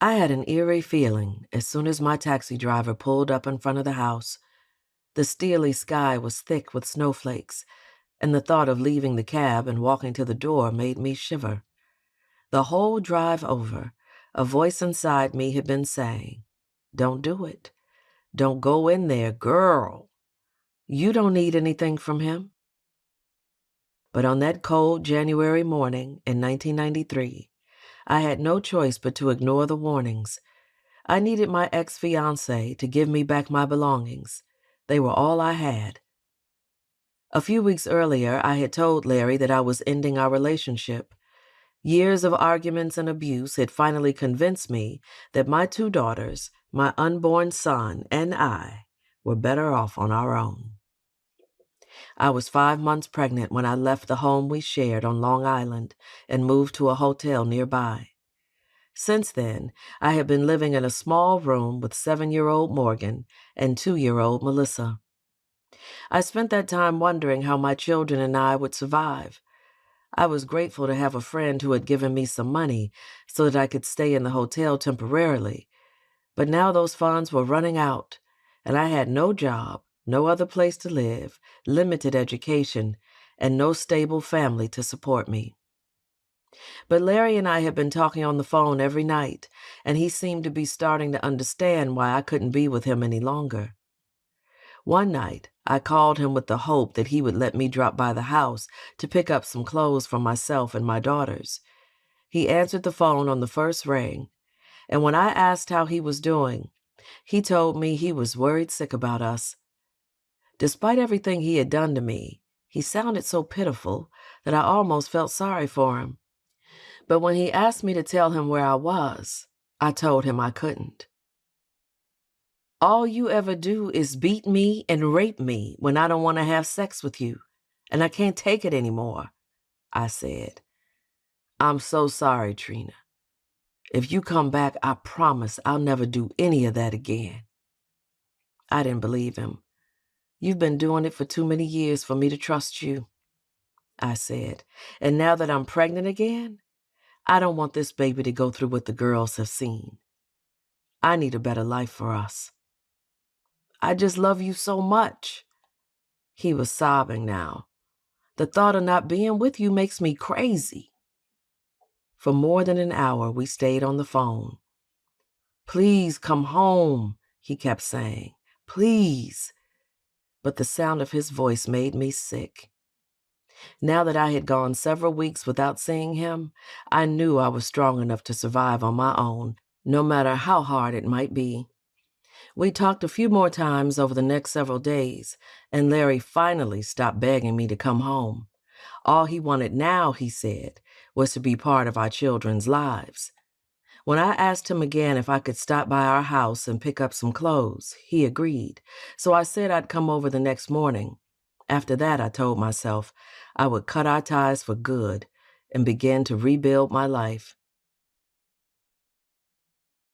I had an eerie feeling as soon as my taxi driver pulled up in front of the house. The steely sky was thick with snowflakes, and the thought of leaving the cab and walking to the door made me shiver. The whole drive over, a voice inside me had been saying, "Don't do it. Don't go in there, girl. You don't need anything from him." But on that cold January morning in 1993, I had no choice but to ignore the warnings. I needed my ex-fiancé to give me back my belongings. They were all I had. A few weeks earlier, I had told Larry that I was ending our relationship. Years of arguments and abuse had finally convinced me that my 2 daughters, my unborn son, and I were better off on our own. I was 5 months pregnant when I left the home we shared on Long Island and moved to a hotel nearby. Since then, I had been living in a small room with 7-year-old Morgan and 2-year-old Melissa. I spent that time wondering how my children and I would survive. I was grateful to have a friend who had given me some money so that I could stay in the hotel temporarily. But now those funds were running out, and I had no job, no other place to live, limited education, and no stable family to support me. But Larry and I had been talking on the phone every night, and he seemed to be starting to understand why I couldn't be with him any longer. One night, I called him with the hope that he would let me drop by the house to pick up some clothes for myself and my daughters. He answered the phone on the first ring, and when I asked how he was doing, he told me he was worried sick about us. Despite everything he had done to me, he sounded so pitiful that I almost felt sorry for him. But when he asked me to tell him where I was, I told him I couldn't. "All you ever do is beat me and rape me when I don't want to have sex with you, and I can't take it anymore," I said. "I'm so sorry, Trina. If you come back, I promise I'll never do any of that again." I didn't believe him. "You've been doing it for too many years for me to trust you," I said. "And now that I'm pregnant again, I don't want this baby to go through what the girls have seen. I need a better life for us. I just love you so much." He was sobbing now. "The thought of not being with you makes me crazy." For more than an hour, we stayed on the phone. "Please come home," he kept saying. "Please." But the sound of his voice made me sick. Now that I had gone several weeks without seeing him, I knew I was strong enough to survive on my own, no matter how hard it might be. We talked a few more times over the next several days, and Larry finally stopped begging me to come home. All he wanted now, he said, was to be part of our children's lives. When I asked him again if I could stop by our house and pick up some clothes, he agreed, so I said I'd come over the next morning. After that, I told myself I would cut our ties for good and begin to rebuild my life.